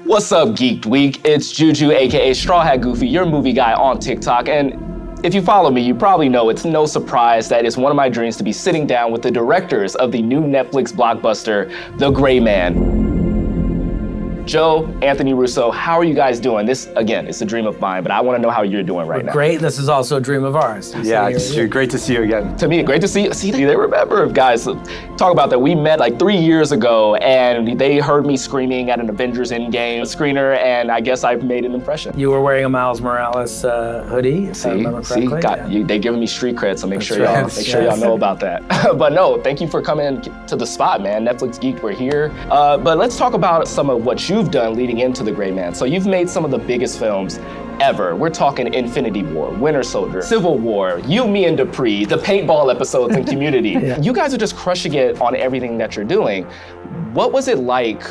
What's up, Geeked Week? It's Juju, aka Straw Hat Goofy, your movie guy on TikTok. And if you follow me, you probably know it's no surprise that it's one of my dreams to be sitting down with the directors of the new Netflix blockbuster, The Gray Man. Joe, Anthony Russo, how are you guys doing? This, again, it's a dream of mine, but I want to know how you're doing right now. Great. This is also a dream of ours. Yeah, it's great to see you again. To me, great to see you. See, they remember, guys. Talk about that. We met like 3 years ago, and they heard me screaming at an Avengers Endgame screener, and I guess I've made an impression. You were wearing a Miles Morales hoodie, if I remember correctly. They giving me street cred, so make sure That's y'all know about that. But no, thank you for coming to the spot, man. Netflix Geek, we're here. But let's talk about some of what you've done leading into The Gray Man. So you've made some of the biggest films ever. We're talking Infinity War, Winter Soldier, Civil War, You, Me, and Dupree, the paintball episodes in Community. Yeah. You guys are just crushing it on everything that you're doing. What was it like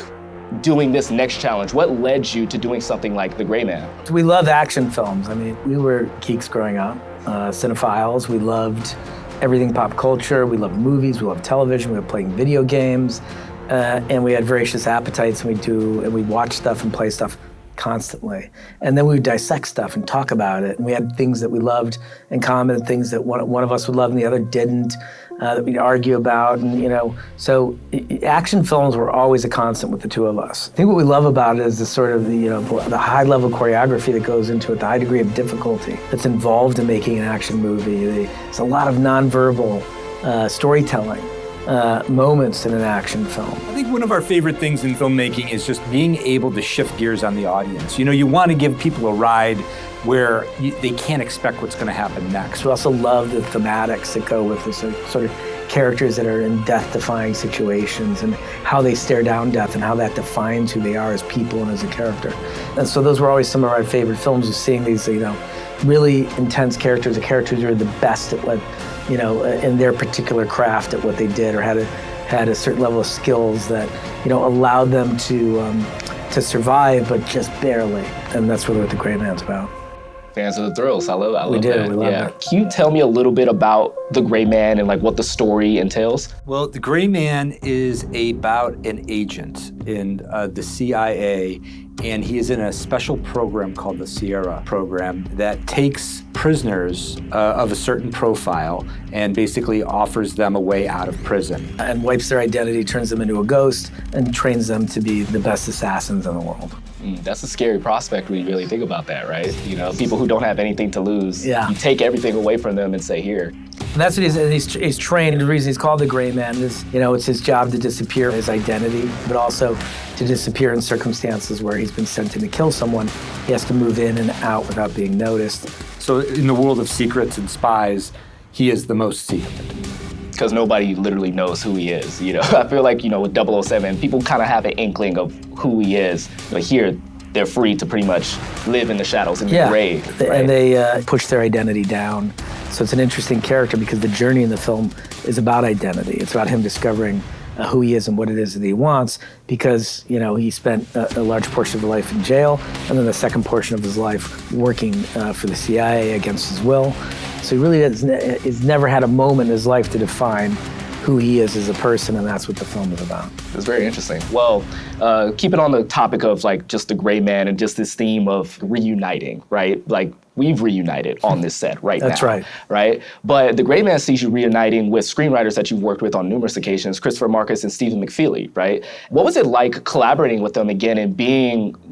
doing this next challenge? What led you to doing something like The Gray Man? We love action films. I mean, we were geeks growing up, cinephiles. We loved everything pop culture. We loved movies. We loved television. We loved playing video games. And we had voracious appetites, and we'd watch stuff and play stuff constantly. And then we would dissect stuff and talk about it. And we had things that we loved in common, and things that one of us would love and the other didn't, that we'd argue about. And so action films were always a constant with the two of us. I think what we love about it is the sort of the high level choreography that goes into it, the high degree of difficulty that's involved in making an action movie. There's a lot of nonverbal storytelling moments in an action film. I think one of our favorite things in filmmaking is just being able to shift gears on the audience. You want to give people a ride where they can't expect what's going to happen next. We also love the thematics that go with this sort of characters that are in death-defying situations and how they stare down death and how that defines who they are as people and as a character. And so those were always some of our favorite films, is seeing these, really intense characters, the characters who are the best at what, in their particular craft at what they did, or had a certain level of skills that, allowed them to survive, but just barely. And that's really what The Gray Man's about. Fans of the thrills. I love that. We love that. Can you tell me a little bit about The Gray Man and what the story entails? Well, The Gray Man is about an agent in the CIA, and he is in a special program called the Sierra program that takes prisoners of a certain profile and basically offers them a way out of prison. And wipes their identity, turns them into a ghost, and trains them to be the best assassins in the world. That's a scary prospect when you really think about that, right? People who don't have anything to lose, Yeah. You take everything away from them and say, here. And that's what he's trained. The reason he's called the Gray Man is, it's his job to disappear his identity, but also to disappear in circumstances where he's been sent in to kill someone. He has to move in and out without being noticed. So in the world of secrets and spies, he is the most secret. Because nobody literally knows who he is, I feel like, with 007, people kind of have an inkling of who he is. But here, they're free to pretty much live in the shadows in the gray. Right? And they push their identity down. So it's an interesting character because the journey in the film is about identity. It's about him discovering who he is and what it is that he wants, because he spent a large portion of his life in jail, and then the second portion of his life working for the CIA against his will. So he really has never had a moment in his life to define who he is as a person, and that's what the film is about. It's very interesting. Well, keep it on the topic of just The Gray Man and just this theme of reuniting, right? We've reunited on this set now. That's right. Right? But The Gray Man sees you reuniting with screenwriters that you've worked with on numerous occasions, Christopher Marcus and Stephen McFeely, right? What was it like collaborating with them again and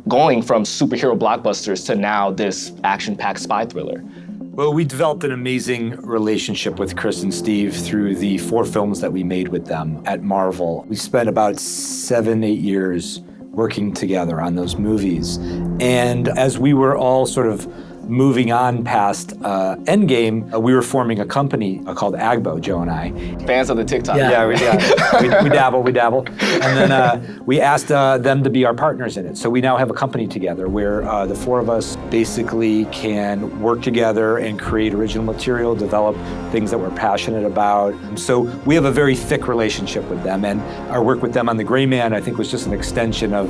going from superhero blockbusters to now this action-packed spy thriller? Well, we developed an amazing relationship with Chris and Steve through the 4 films that we made with them at Marvel. We spent about 7-8 years working together on those movies. And as we were all sort of moving on past Endgame, we were forming a company called Agbo, Joe and I. Fans of the TikTok. Yeah. We dabble. And then we asked them to be our partners in it. So we now have a company together where the 4 of us basically can work together and create original material, develop things that we're passionate about. So we have a very thick relationship with them, and our work with them on The Gray Man, I think, was just an extension of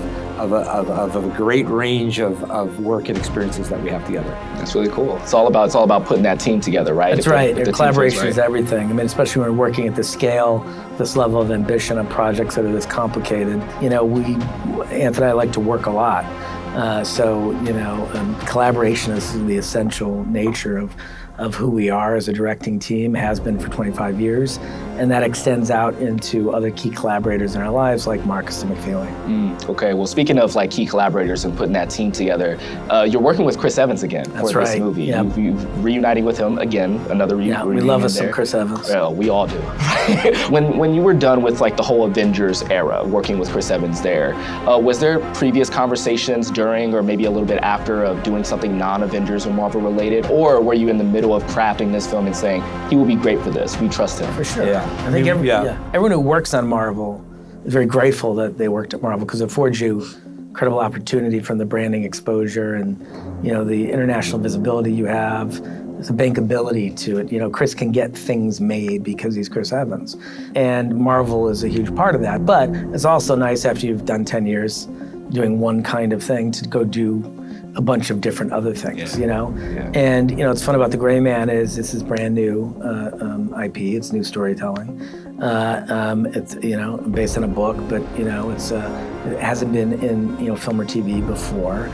a great range of work and experiences that we have together. That's really cool. It's all about putting that team together, right? That's If right. if the team Collaboration feels is right. everything. I mean, especially when we're working at this scale, this level of ambition on projects that are this complicated. You know, Anthony and I like to work a lot. Collaboration is the essential nature of who we are as a directing team, has been for 25 years. And that extends out into other key collaborators in our lives, like Marcus and McFeely. Okay, well, speaking of like key collaborators and putting that team together, you're working with Chris Evans again That's for this right. movie. Yep. You're reuniting with him again, another reunion. Yeah, we love us some there. Chris Evans. Well, we all do. When you were done with like the whole Avengers era, working with Chris Evans there, was there previous conversations during or maybe a little bit after of doing something non-Avengers or Marvel related? Or were you in the middle of crafting this film and saying, he will be great for this, we trust him? For sure. Yeah. I think Yeah. everyone who works on Marvel is very grateful that they worked at Marvel because it affords you incredible opportunity from the branding exposure and, you know, the international visibility you have. There's a bankability to it. You know, Chris can get things made because he's Chris Evans. And Marvel is a huge part of that. But it's also nice after you've done 10 years doing one kind of thing to go do a bunch of different other things, you know? Yeah. And, you know, what's fun about The Gray Man is this is brand new IP, it's new storytelling. It's, you know, based on a book, but, you know, it hasn't been in, you know, film or TV before.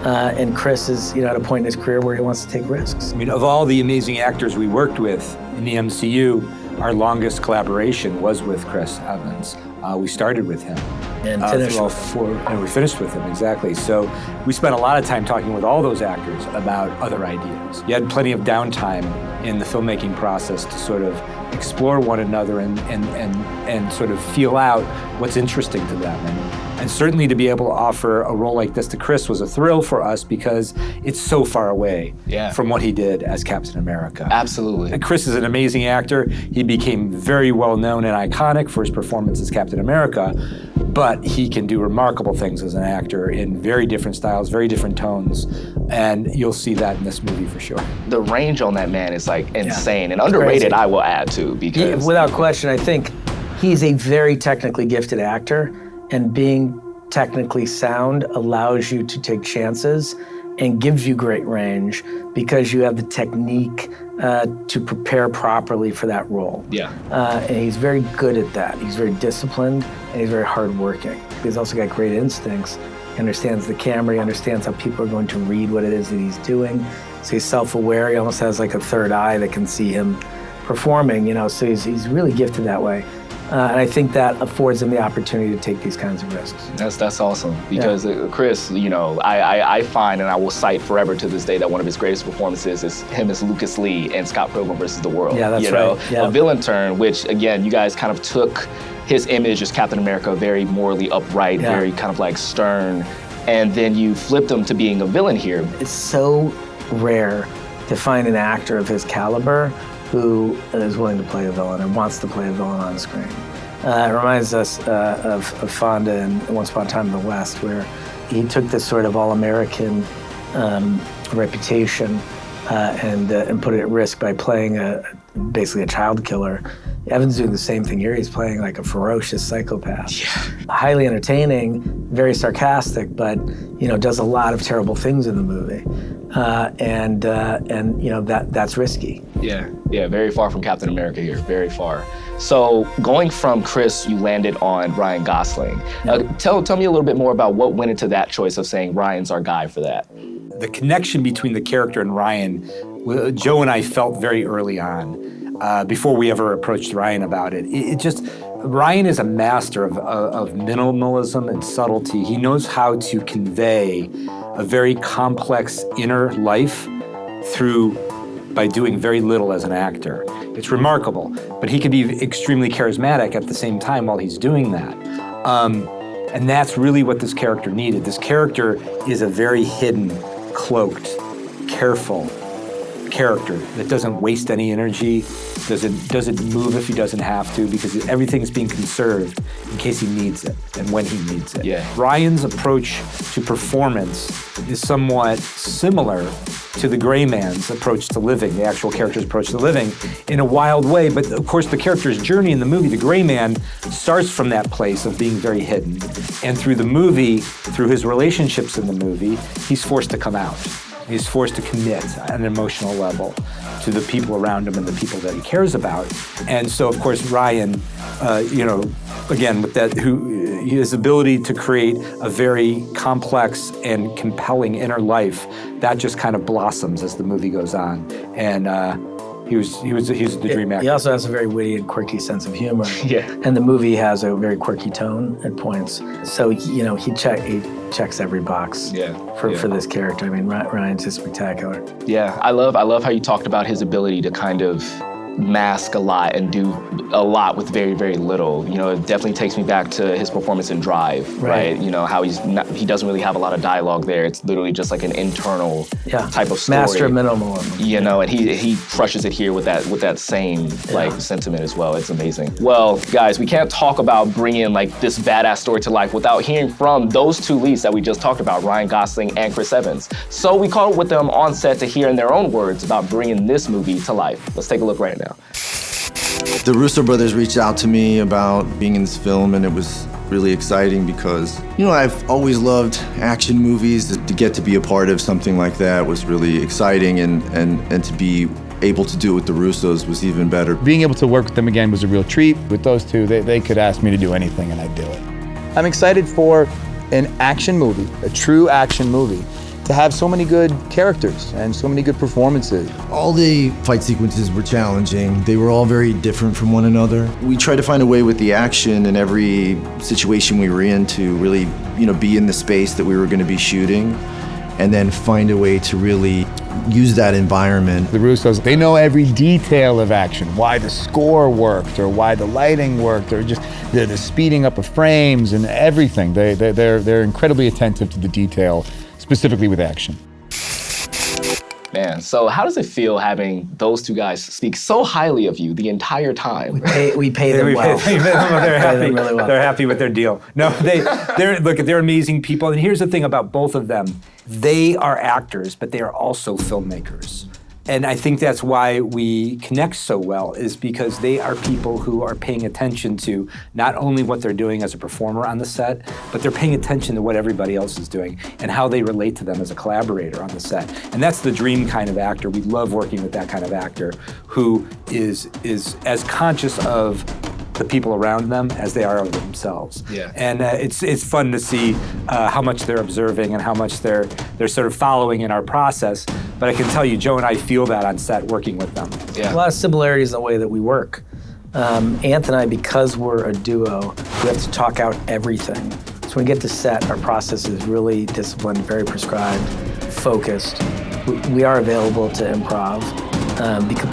And Chris is, you know, at a point in his career where he wants to take risks. I mean, of all the amazing actors we worked with in the MCU, our longest collaboration was with Chris Evans. We started with him. And finished and we finished with him, exactly. So we spent a lot of time talking with all those actors about other ideas. You had plenty of downtime in the filmmaking process to sort of explore one another and sort of feel out what's interesting to them. And certainly to be able to offer a role like this to Chris was a thrill for us because it's so far away from what he did as Captain America. Absolutely. And Chris is an amazing actor. He became very well known and iconic for his performance as Captain America, but he can do remarkable things as an actor in very different styles, very different tones, and you'll see that in this movie for sure. The range on that man is like insane and underrated, crazy. I will add too, because Without question, I think he's a very technically gifted actor, and being technically sound allows you to take chances and gives you great range because you have the technique to prepare properly for that role. Yeah. And he's very good at that. He's very disciplined and he's very hardworking. He's also got great instincts. He understands the camera, he understands how people are going to read what it is that he's doing. So he's self-aware, he almost has like a third eye that can see him performing, you know, so he's really gifted that way. And I think that affords him the opportunity to take these kinds of risks. That's awesome because Chris, you know, I find and I will cite forever to this day that one of his greatest performances is him as Lucas Lee in Scott Pilgrim vs. the World. Yeah, that's you know? right. Yeah. A villain turn, which again, you guys kind of took his image as Captain America, very morally upright, very kind of like stern, and then you flipped him to being a villain here. It's so rare to find an actor of his caliber who is willing to play a villain and wants to play a villain on screen. It reminds us of Fonda in Once Upon a Time in the West, where he took this sort of all-American reputation and put it at risk by playing basically a child killer. Evans doing the same thing here. He's playing like a ferocious psychopath. Yeah. Highly entertaining, very sarcastic, but you know, does a lot of terrible things in the movie. And you know, that's risky. Yeah, very far from Captain America here, very far. So going from Chris, you landed on Ryan Gosling. Tell me a little bit more about what went into that choice of saying Ryan's our guy for that. The connection between the character and Ryan, Joe and I felt very early on, before we ever approached Ryan about it. Ryan is a master of minimalism and subtlety. He knows how to convey a very complex inner life by doing very little as an actor. It's remarkable, but he can be extremely charismatic at the same time while he's doing that. And that's really what this character needed. This character is a very hidden, cloaked, careful character that doesn't waste any energy, doesn't move if he doesn't have to, because everything's being conserved in case he needs it and when he needs it. Yeah. Ryan's approach to performance is somewhat similar to the Gray Man's approach to living, the actual character's approach to living, in a wild way. But of course, the character's journey in the movie, the Gray Man, starts from that place of being very hidden. And through the movie, through his relationships in the movie, he's forced to come out. He's forced to commit at an emotional level to the people around him and the people that he cares about. And so, of course, Ryan, again, with that, his ability to create a very complex and compelling inner life, that just kind of blossoms as the movie goes on. And he's the dream actor. He also has a very witty and quirky sense of humor. Yeah. And the movie has a very quirky tone at points. So, he checks every box for this character. I mean, Ryan's just spectacular. Yeah, I love how you talked about his ability to kind of mask a lot and do a lot with very, very little. It definitely takes me back to his performance in Drive, right? How he doesn't really have a lot of dialogue there. It's literally just like an internal type of story. Master of minimalism. And he crushes it here with that same sentiment as well. It's amazing. Well, guys, we can't talk about bringing like this badass story to life without hearing from those two leads that we just talked about, Ryan Gosling and Chris Evans. So we caught up with them on set to hear in their own words about bringing this movie to life. Let's take a look right now. The Russo brothers reached out to me about being in this film, and it was really exciting because, I've always loved action movies. To get to be a part of something like that was really exciting, and to be able to do it with the Russos was even better. Being able to work with them again was a real treat. With those two, they could ask me to do anything and I'd do it. I'm excited for an action movie, a true action movie, to have so many good characters and so many good performances. All the fight sequences were challenging. They were all very different from one another. We tried to find a way with the action in every situation we were in to really, be in the space that we were going to be shooting, and then find a way to really use that environment. The Russos, they know every detail of action, why the score worked or why the lighting worked or just the speeding up of frames and everything. They're incredibly attentive to the detail, specifically with action. Man, so how does it feel having those two guys speak so highly of you the entire time? We pay them well. They're happy. Them really well. They're happy with their deal. No, they're amazing people. And here's the thing about both of them. They are actors, but they are also filmmakers. And I think that's why we connect so well, is because they are people who are paying attention to not only what they're doing as a performer on the set, but they're paying attention to what everybody else is doing and how they relate to them as a collaborator on the set. And that's the dream kind of actor. We love working with that kind of actor who is as conscious of the people around them as they are of themselves. Yeah. And it's fun to see how much they're observing and how much they're sort of following in our process. But I can tell you, Joe and I feel that on set working with them. Yeah. A lot of similarities in the way that we work. Ant and I, because we're a duo, we have to talk out everything. So when we get to set, our process is really disciplined, very prescribed, focused. We are available to improv,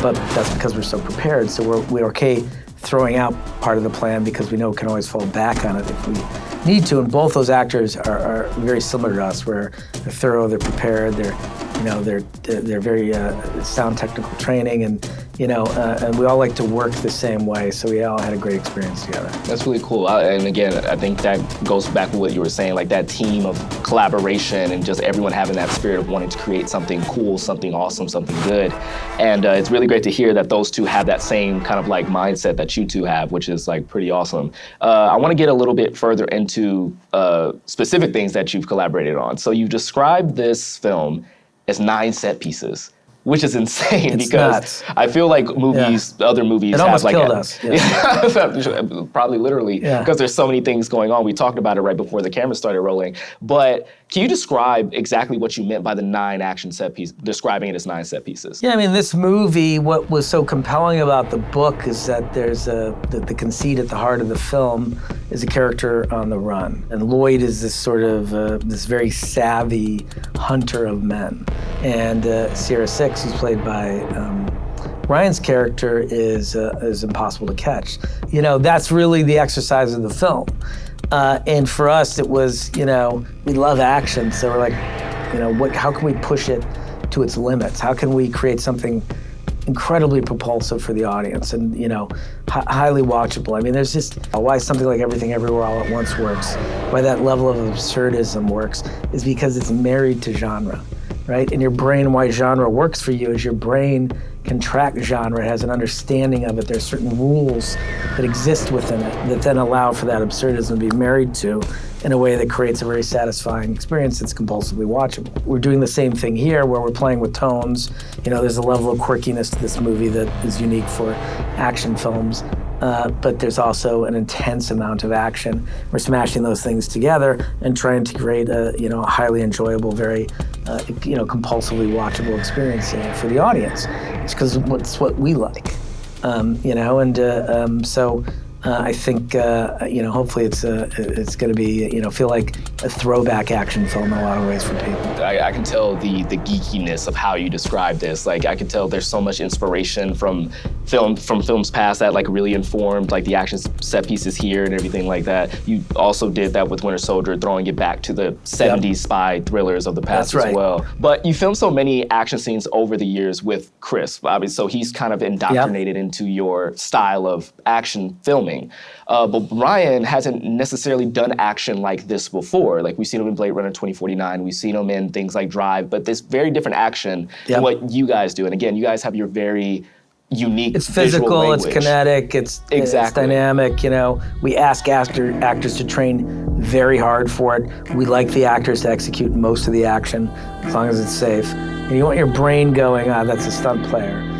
but that's because we're so prepared. So we're okay throwing out part of the plan because we know we can always fall back on it if we need to. And both those actors are very similar to us, where they're thorough, they're prepared, they're very sound technical training, and we all like to work the same way. So we all had a great experience together. That's really cool. And again, I think that goes back to what you were saying, like that team of collaboration and just everyone having that spirit of wanting to create something cool, something awesome, something good. And it's really great to hear that those two have that same kind of like mindset that you two have, which is like pretty awesome. I want to get a little bit further into specific things that you've collaborated on. So you've described this film as 9 set pieces, which is insane. It's because nuts. I feel like other movies It have almost like killed us. Yeah. probably literally, because there's so many things going on. We talked about it right before the camera started rolling. But can you describe exactly what you meant by the 9 action set pieces, describing it as 9 set pieces? Yeah, I mean, this movie, what was so compelling about the book is that there's the conceit at the heart of the film is a character on the run. And Lloyd is this sort of, this very savvy hunter of men. And Sierra Six, who's played by Ryan's character, is impossible to catch. That's really the exercise of the film. And for us, it was, we love action, so we're like, how can we push it to its limits? How can we create something incredibly propulsive for the audience and, highly watchable? I mean, there's just why something like Everything Everywhere All at Once works, why that level of absurdism works, is because it's married to genre. right? In your brain, why genre works for you is your brain can track genre, it has an understanding of it. There's certain rules that exist within it that then allow for that absurdism to be married to in a way that creates a very satisfying experience that's compulsively watchable. We're doing the same thing here where we're playing with tones. You know, there's a level of quirkiness to this movie that is unique for action films. But there's also an intense amount of action. We're smashing those things together and trying to create a highly enjoyable, very compulsively watchable experience for the audience. It's because it's what we like, so I think hopefully it's going to be feel like a throwback action film in a lot of ways for people. I can tell the geekiness of how you describe this. Like I can tell there's so much inspiration from films past that like really informed like the action set pieces here and everything like that. You also did that with Winter Soldier, throwing it back to the 70s spy thrillers of the past as well. But you filmed so many action scenes over the years with Chris, obviously, so he's kind of indoctrinated into your style of action filming. But Ryan hasn't necessarily done action like this before. Like we've seen him in Blade Runner 2049, we've seen him in things like Drive, but this very different action than what you guys do. And again, you guys have your very unique It's physical, it's kinetic, it's dynamic. We ask actors to train very hard for it. We like the actors to execute most of the action as long as it's safe. And you want your brain going, that's a stunt player.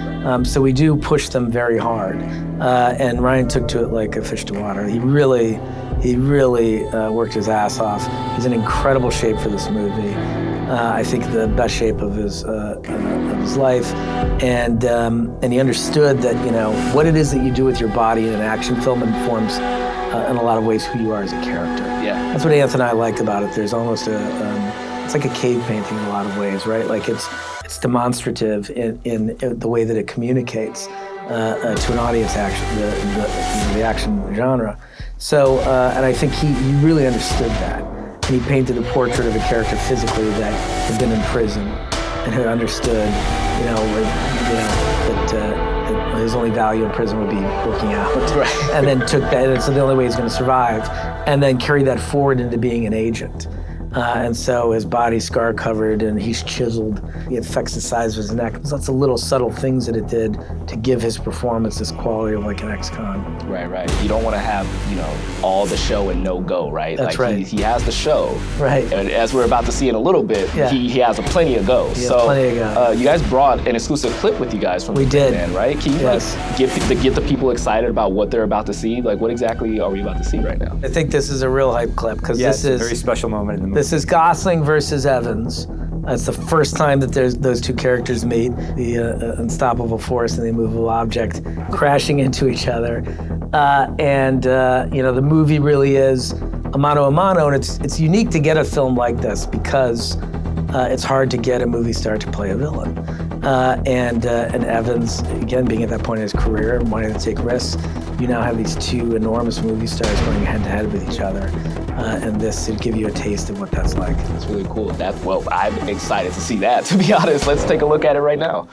So we do push them very hard. And Ryan took to it like a fish to water. He really worked his ass off. He's in incredible shape for this movie. I think the best shape of his life, and he understood that what it is that you do with your body in an action film informs in a lot of ways who you are as a character. Yeah, that's what Anthony and I like about it. There's almost it's like a cave painting in a lot of ways, right? Like it's demonstrative in the way that it communicates to an audience the action genre. So, and I think he really understood that. And he painted a portrait of a character physically that had been in prison and who understood, that his only value in prison would be working out. Right. And then took that, and so the only way he's going to survive, and then carry that forward into being an agent. And so his body's scar covered and he's chiseled. It affects the size of his neck. There's lots of little subtle things that it did to give his performance this quality of like an ex-con. Right. You don't want to have, all the show and no go, right? That's right. He has the show. Right. And as we're about to see in a little bit, he has a plenty of go. Plenty of go. You guys brought an exclusive clip with you guys from We did. Man, right? Can you get the people excited about what they're about to see? Like what exactly are we about to see right now? I think this is a real hype clip because it's a very special moment in the movie. This is Gosling versus Evans. It's the first time that those two characters meet, the unstoppable force and the immovable object crashing into each other. The movie really is a mano a mano, and it's unique to get a film like this because it's hard to get a movie star to play a villain. And Evans, again, being at that point in his career and wanting to take risks, you now have these two enormous movie stars going head-to-head with each other. And this would give you a taste of what that's like. That's really cool. I'm excited to see that, to be honest. Let's take a look at it right now.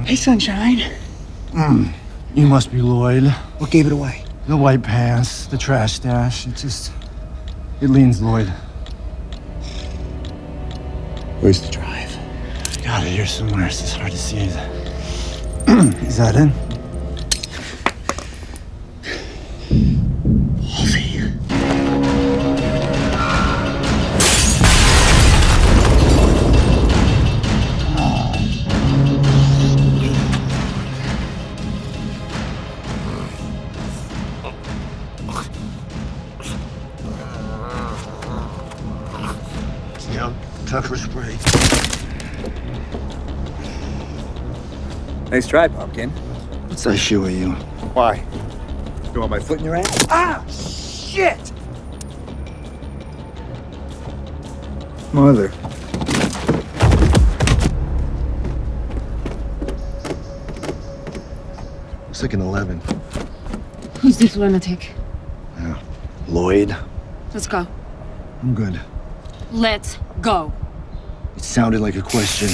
Hey, Sunshine. You must be Lloyd. What gave it away? The white pants, the trash stash. It leans Lloyd. Where's the drive? Got it here somewhere. It's just hard to see. Is that it? Pepper spray. Nice try, Pumpkin. What's that shoe at you? Why? You want my foot in your ass? Ah, shit! Mother. Looks like an 11. Who's this lunatic? Yeah. Lloyd. Let's go. I'm good. Let's go. It sounded like a question.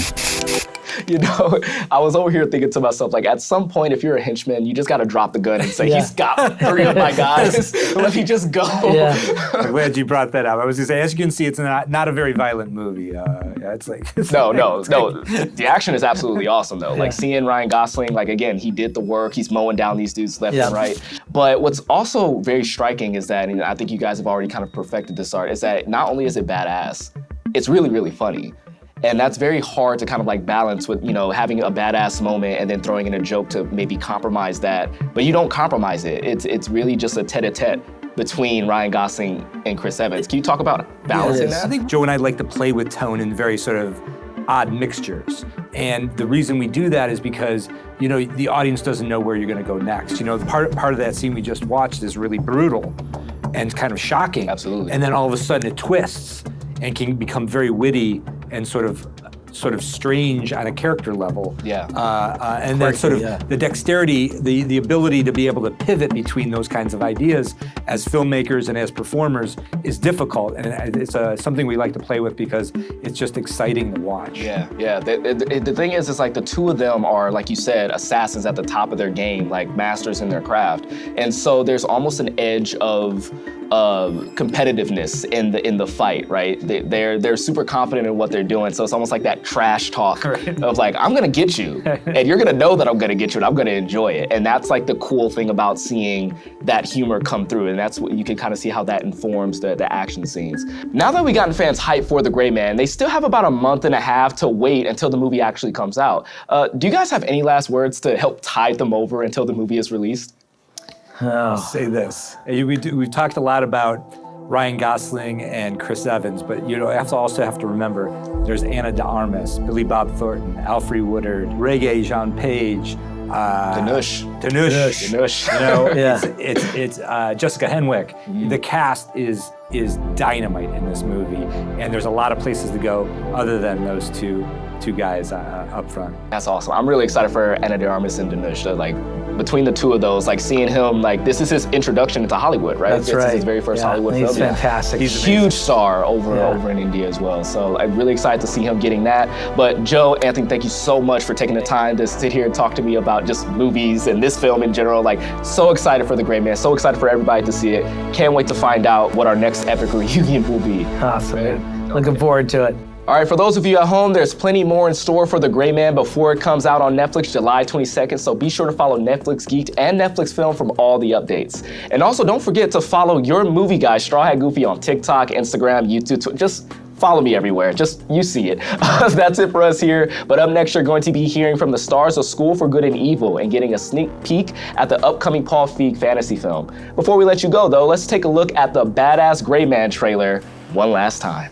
You know, I was over here thinking to myself, like, at some point, if you're a henchman, you just got to drop the gun and say, Yeah. he's got 3 of my guys. Let me just go. Yeah. I'm glad you brought that up. I was gonna say, as you can see, it's not a very violent movie. Yeah, it's like No. The action is absolutely awesome, though. Like, seeing Ryan Gosling, like, again, he did the work. He's mowing down these dudes left and right. But what's also very striking is that, and I think you guys have already kind of perfected this art, is that not only is it badass, it's really, really funny. And that's very hard to kind of like balance with, you know, having a badass moment and then throwing in a joke to maybe compromise that. But you don't compromise it. It's really just a tete-a-tete between Ryan Gosling and Chris Evans. Can you talk about balancing that? I think Joe and I like to play with tone in very sort of odd mixtures. And the reason we do that is because, you know, the audience doesn't know where you're gonna go next. You know, part of that scene we just watched is really brutal and kind of shocking. Absolutely. And then all of a sudden it twists and can become very witty and sort of strange on a character level. Yeah. And then sort of the dexterity, the ability to be able to pivot between those kinds of ideas as filmmakers and as performers is difficult. And it's something we like to play with because it's just exciting to watch. Yeah. The thing is like the two of them are, like you said, assassins at the top of their game, like masters in their craft. And so there's almost an edge of competitiveness in the fight, right? They're super confident in what they're doing, so it's almost like that trash talk of like, I'm gonna get you, and you're gonna know that I'm gonna get you, and I'm gonna enjoy it. And that's like the cool thing about seeing that humor come through, and that's what you can kind of see how that informs the action scenes. Now that we've gotten fans hyped for The Gray Man, they still have about a month and a half to wait until the movie actually comes out. Do you guys have any last words to help tide them over until the movie is released? I'll say this. We've talked a lot about Ryan Gosling and Chris Evans, but you know, also have to remember there's Ana de Armas, Billy Bob Thornton, Alfre Woodard, Regé Jean Page, Danush. You know, it's Jessica Henwick. The cast is dynamite in this movie, and there's a lot of places to go other than those two guys up front. That's awesome. I'm really excited for Ana de Armas and Danush. Like, between the two of those, like seeing him, like this is his introduction into Hollywood, right? That's right. This is his very first Hollywood film. He's fantastic. He's a huge star over in India as well. So I'm really excited to see him getting that. But Joe, Anthony, thank you so much for taking the time to sit here and talk to me about just movies and this film in general. Like, so excited for The Gray Man. So excited for everybody to see it. Can't wait to find out what our next epic reunion will be. Awesome, man. Looking forward to it. All right, for those of you at home, there's plenty more in store for The Gray Man before it comes out on Netflix July 22nd, so be sure to follow Netflix Geeked and Netflix Film from all the updates. And also, don't forget to follow your movie guy, Straw Hat Goofy, on TikTok, Instagram, YouTube, Twitter. Just follow me everywhere. Just, you see it. That's it for us here. But up next, you're going to be hearing from the stars of School for Good and Evil and getting a sneak peek at the upcoming Paul Feig fantasy film. Before we let you go, though, let's take a look at the badass Gray Man trailer one last time.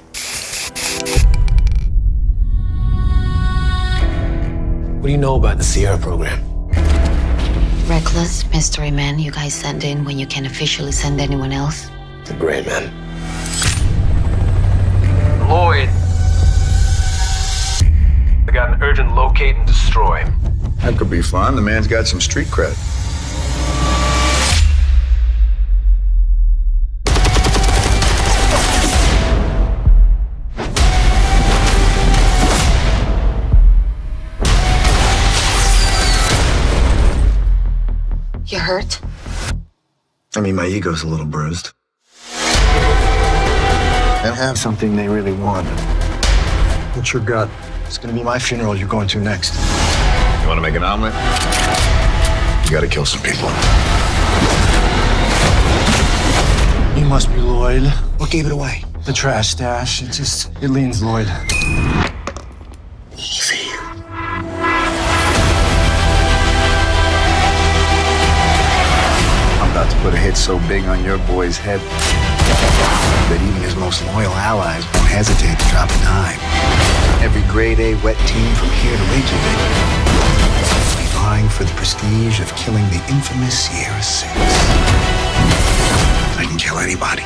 What do you know about the Sierra program? Reckless mystery man you guys send in when you can't officially send anyone else. The Gray Man. Lloyd. I got an urgent locate and destroy. That could be fun. The man's got some street cred. You hurt? I mean, my ego's a little bruised. And have something they really want. What's your gut? It's gonna be my funeral you're going to next. You want to make an omelet? You got to kill some people. You must be Lloyd. What gave it away? The trash stash. It leans Lloyd. Easy. I'm about to put a hit so big on your boy's head That even his most loyal allies won't hesitate to drop a dime. Every grade A wet team from here to Reykjavik will be vying for the prestige of killing the infamous Sierra Six. I can kill anybody.